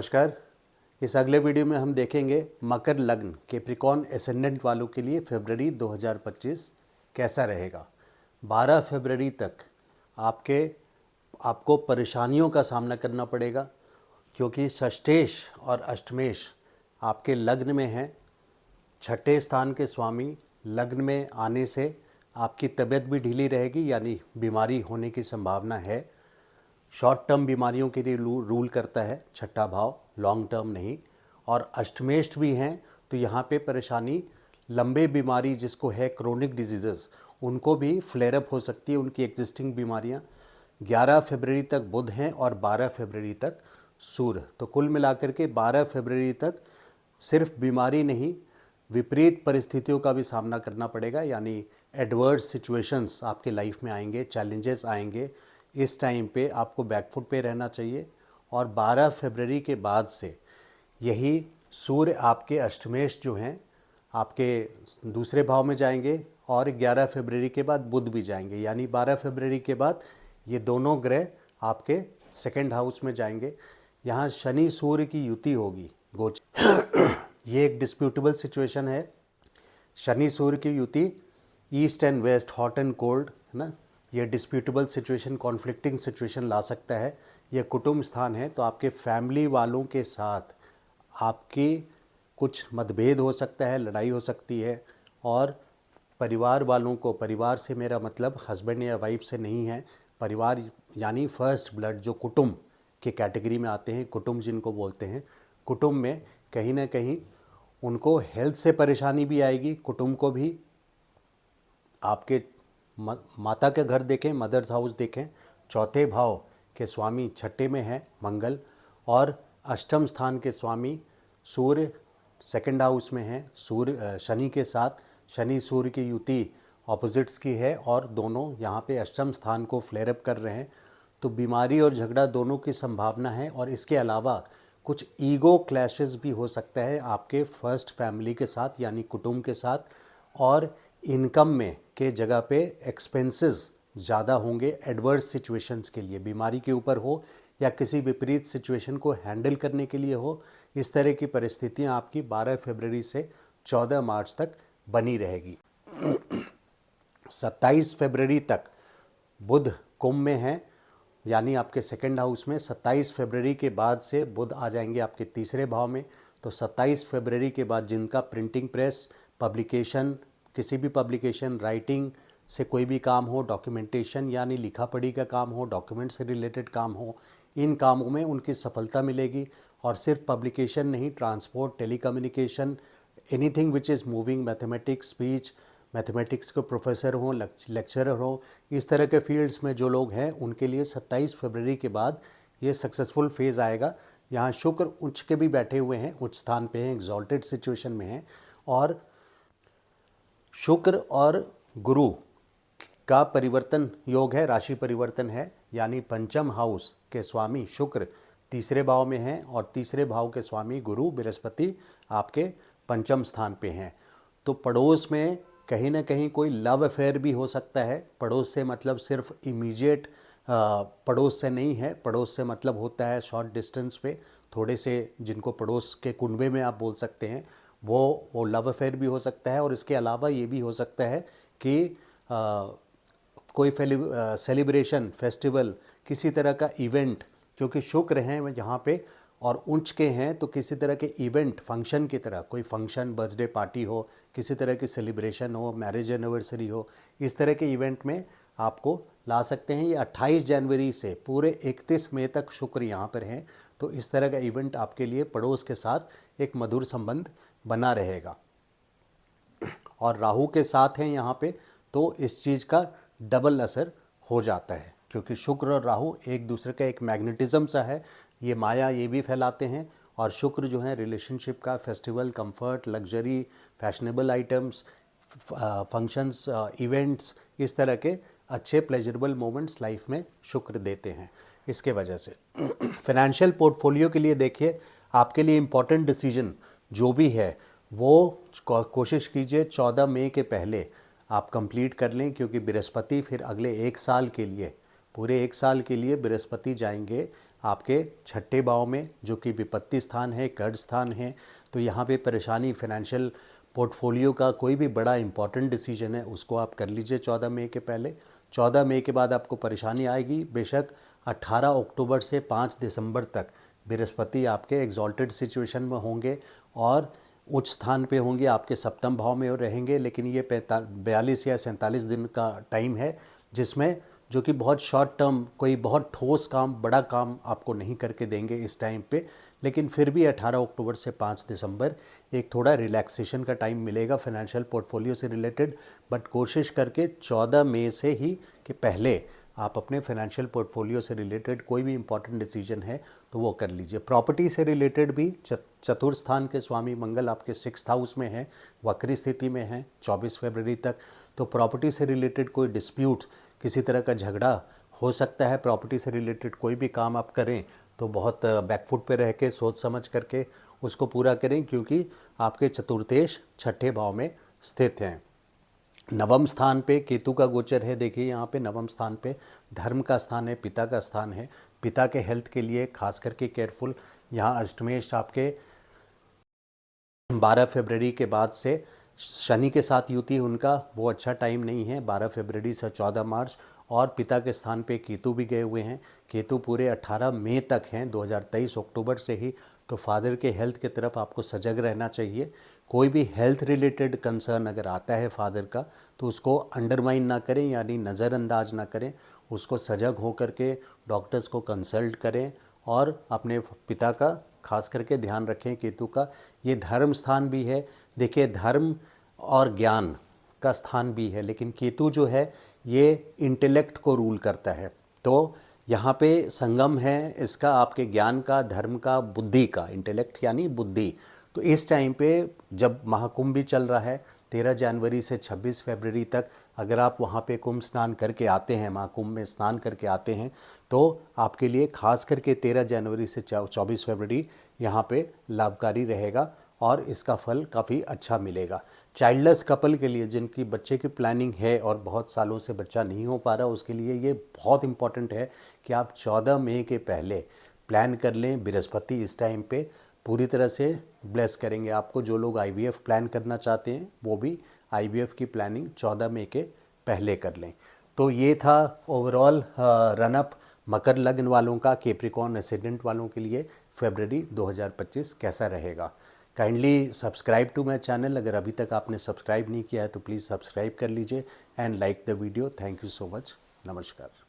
नमस्कार। इस अगले वीडियो में हम देखेंगे मकर लग्न कैप्रिकॉर्न एसेंडेंट वालों के लिए फरवरी 2025 कैसा रहेगा। 12 फरवरी तक आपको परेशानियों का सामना करना पड़ेगा, क्योंकि षष्ठेश और अष्टमेश आपके लग्न में हैं। छठे स्थान के स्वामी लग्न में आने से आपकी तबीयत भी ढीली रहेगी, यानी बीमारी होने की संभावना है। शॉर्ट टर्म बीमारियों के लिए रूल करता है छठा भाव, लॉन्ग टर्म नहीं। और अष्टमेश भी हैं, तो यहाँ पे परेशानी लंबे बीमारी जिसको है क्रोनिक डिजीज़ेस, उनको भी फ्लेयर अप हो सकती है, उनकी एग्जिस्टिंग बीमारियाँ। 11 फरवरी तक बुध हैं और 12 फरवरी तक सूर्य। तो कुल मिलाकर के 12 फरवरी तक सिर्फ बीमारी नहीं, विपरीत परिस्थितियों का भी सामना करना पड़ेगा, यानी एडवर्स सिचुएशंस आपके लाइफ में आएंगे, चैलेंजेस आएंगे। इस टाइम पे आपको बैकफुट पे रहना चाहिए। और 12 फरवरी के बाद से यही सूर्य आपके अष्टमेश जो हैं आपके दूसरे भाव में जाएंगे, और 11 फरवरी के बाद बुध भी जाएंगे, यानी 12 फरवरी के बाद ये दोनों ग्रह आपके सेकंड हाउस में जाएंगे। यहाँ शनि सूर्य की युति होगी गोचर। ये एक डिस्प्यूटेबल सिचुएशन है। शनि सूर्य की युति east and west, hot and cold, है ना, ये डिस्प्यूटेबल सिचुएशन, कॉन्फ्लिक्टिंग सिचुएशन ला सकता है। ये कुटुंब स्थान है, तो आपके फैमिली वालों के साथ आपकी कुछ मतभेद हो सकता है, लड़ाई हो सकती है। और परिवार वालों को, परिवार से मेरा मतलब हस्बैंड या वाइफ से नहीं है, परिवार यानी फर्स्ट ब्लड जो कुटुंब के कैटेगरी में आते हैं, कुटुंब जिनको बोलते हैं, कुटुंब में कहीं ना कहीं उनको हेल्थ से परेशानी भी आएगी। कुटुंब को भी आपके माता के घर देखें, मदर्स हाउस देखें, चौथे भाव के स्वामी छठे में है मंगल, और अष्टम स्थान के स्वामी सूर्य सेकंड हाउस में है, सूर्य शनि के साथ। शनि सूर्य की युति ऑपोजिट्स की है, और दोनों यहाँ पे अष्टम स्थान को फ्लेयर अप कर रहे हैं। तो बीमारी और झगड़ा दोनों की संभावना है। और इसके अलावा कुछ ईगो क्लैशेस भी हो सकता है आपके फर्स्ट फैमिली के साथ, यानी कुटुंब के साथ। और इनकम में के जगह पे एक्सपेंसेस ज़्यादा होंगे एडवर्स सिचुएशंस के लिए, बीमारी के ऊपर हो या किसी विपरीत सिचुएशन को हैंडल करने के लिए हो। इस तरह की परिस्थितियां आपकी 12 फरवरी से 14 मार्च तक बनी रहेगी। 27 फरवरी तक बुध कुंभ में है, यानी आपके सेकंड हाउस में। 27 फरवरी के बाद से बुध आ जाएंगे आपके तीसरे भाव में। तो 27 फरवरी के बाद जिनका प्रिंटिंग प्रेस, पब्लिकेशन, किसी भी पब्लिकेशन, राइटिंग से कोई भी काम हो, डॉक्यूमेंटेशन यानी लिखा पढ़ी का काम हो, डॉक्यूमेंट से रिलेटेड काम हो, इन कामों में उनकी सफलता मिलेगी। और सिर्फ पब्लिकेशन नहीं, transport, telecommunication, anything which is moving, mathematics, speech, mathematics के प्रोफेसर हों, लेक्चरर हों, इस तरह के फील्ड्स में जो लोग हैं उनके लिए 27 फरवरी के बाद ये सक्सेसफुल फेज़ आएगा। यहाँ शुक्र उच्च के भी बैठे हुए हैं, उच्च स्थान पे हैं, एग्जॉल्टेड सिचुएशन में हैं। और शुक्र और गुरु का परिवर्तन योग है, राशि परिवर्तन है, यानी पंचम हाउस के स्वामी शुक्र तीसरे भाव में हैं, और तीसरे भाव के स्वामी गुरु बृहस्पति आपके पंचम स्थान पे हैं। तो पड़ोस में कहीं ना कहीं कोई लव अफेयर भी हो सकता है। पड़ोस से मतलब सिर्फ इमीडिएट पड़ोस से नहीं है, पड़ोस से मतलब होता है शॉर्ट डिस्टेंस पे थोड़े से, जिनको पड़ोस के कुनबे में आप बोल सकते हैं, वो लव अफेयर भी हो सकता है। और इसके अलावा ये भी हो सकता है कि कोई सेलिब्रेशन, फेस्टिवल, किसी तरह का इवेंट, क्योंकि शुक्र हैं वह जहाँ पे और उच्च के हैं, तो किसी तरह के इवेंट, फंक्शन की तरह, कोई फंक्शन, बर्थडे पार्टी हो, किसी तरह की सेलिब्रेशन हो, मैरिज एनिवर्सरी हो, इस तरह के इवेंट में आपको ला सकते हैं। ये 28 जनवरी से पूरे 31 मई तक शुक्र यहाँ पर हैं, तो इस तरह का इवेंट आपके लिए पड़ोस के साथ एक मधुर संबंध बना रहेगा। और राहु के साथ हैं यहाँ पे, तो इस चीज़ का डबल असर हो जाता है, क्योंकि शुक्र और राहु एक दूसरे का एक मैग्नेटिज्म सा है, ये माया ये भी फैलाते हैं। और शुक्र जो है रिलेशनशिप का, festival, comfort, luxury, fashionable items, functions, events, इस तरह के अच्छे प्लेजरेबल मोमेंट्स लाइफ में शुक्र देते हैं। इसके वजह से फाइनेंशियल पोर्टफोलियो के लिए देखिए, आपके लिए इम्पॉर्टेंट डिसीजन जो भी है वो कोशिश कीजिए 14 मई के पहले आप कंप्लीट कर लें, क्योंकि बृहस्पति फिर अगले एक साल के लिए, पूरे एक साल के लिए बृहस्पति जाएंगे आपके छठे भाव में, जो कि विपत्ति स्थान है, कर्ज स्थान है। तो यहाँ पे परेशानी, फाइनेंशियल पोर्टफोलियो का कोई भी बड़ा इंपॉर्टेंट डिसीजन है उसको आप कर लीजिए 14 मई के पहले। 14 मई के बाद आपको परेशानी आएगी। बेशक 18 अक्टूबर से 5 दिसंबर तक बृहस्पति आपके एग्जॉल्टेड सिचुएशन में होंगे और उच्च स्थान पे होंगे, आपके सप्तम भाव में रहेंगे। लेकिन ये 42 या 47 दिन का टाइम है जिसमें, जो कि बहुत शॉर्ट टर्म, कोई बहुत ठोस काम, बड़ा काम आपको नहीं करके देंगे इस टाइम पे। लेकिन फिर भी 18 अक्टूबर से 5 दिसंबर एक थोड़ा रिलैक्सेशन का टाइम मिलेगा फाइनेंशियल पोर्टफोलियो से रिलेटेड। बट कोशिश करके 14 मई से ही के पहले आप अपने फाइनेंशियल पोर्टफोलियो से रिलेटेड कोई भी इंपॉर्टेंट डिसीजन है तो वो कर लीजिए। प्रॉपर्टी से रिलेटेड भी चतुर्थ स्थान के स्वामी मंगल आपके 6th हाउस में हैं, वक्री स्थिति में हैं 24 फरवरी तक। तो प्रॉपर्टी से रिलेटेड कोई डिस्प्यूट, किसी तरह का झगड़ा हो सकता है। प्रॉपर्टी से रिलेटेड कोई भी काम आप करें तो बहुत बैकफुट पे रह के सोच समझ करके उसको पूरा करें, क्योंकि आपके चतुर्थेश छठे भाव में स्थित हैं। नवम स्थान पे केतु का गोचर है। देखिए यहाँ पे नवम स्थान पे धर्म का स्थान है, पिता का स्थान है। पिता के हेल्थ के लिए खास करके केयरफुल। यहाँ अष्टमेश आपके 12 फरवरी के बाद से शनि के साथ युति उनका, वो अच्छा टाइम नहीं है 12 फरवरी से 14 मार्च। और पिता के स्थान पे केतु भी गए हुए हैं। केतु पूरे 18 मई तक हैं 2023 अक्टूबर से ही। तो फादर के हेल्थ की तरफ आपको सजग रहना चाहिए। कोई भी हेल्थ रिलेटेड कंसर्न अगर आता है फादर का तो उसको अंडरमाइन ना करें, यानी नज़रअंदाज ना करें। उसको सजग हो करके डॉक्टर्स को कंसल्ट करें और अपने पिता का खास करके ध्यान रखें। केतु का ये धर्म स्थान भी है। देखिए धर्म और ज्ञान का स्थान भी है, लेकिन केतु जो है ये इंटेलेक्ट को रूल करता है। तो यहाँ पे संगम है इसका, आपके ज्ञान का, धर्म का, बुद्धि का। इंटेलेक्ट यानी बुद्धि। तो इस टाइम पे जब महाकुंभ भी चल रहा है 13 जनवरी से 26 फरवरी तक, अगर आप वहाँ पे कुंभ स्नान करके आते हैं, महाकुंभ में स्नान करके आते हैं, तो आपके लिए खास करके 13 जनवरी से 24 फरवरी यहाँ पे लाभकारी रहेगा और इसका फल काफ़ी अच्छा मिलेगा। चाइल्डलेस कपल के लिए, जिनकी बच्चे की प्लानिंग है और बहुत सालों से बच्चा नहीं हो पा रहा, उसके लिए ये बहुत इंपॉर्टेंट है कि आप 14 मई के पहले प्लान कर लें। बृहस्पति इस टाइम पे पूरी तरह से ब्लेस करेंगे आपको। जो लोग IVF प्लान करना चाहते हैं वो भी IVF की प्लानिंग 14 मई के पहले कर लें। तो ये था ओवरऑल रनअप मकर लग्न वालों का, कैप्रिकॉर्न एसेंडेंट वालों के लिए फरवरी 2025 कैसा रहेगा। Kindly subscribe to my channel. अगर अभी तक आपने सब्सक्राइब नहीं किया है तो प्लीज़ सब्सक्राइब कर लीजिए and like the video. Thank you so much. नमस्कार।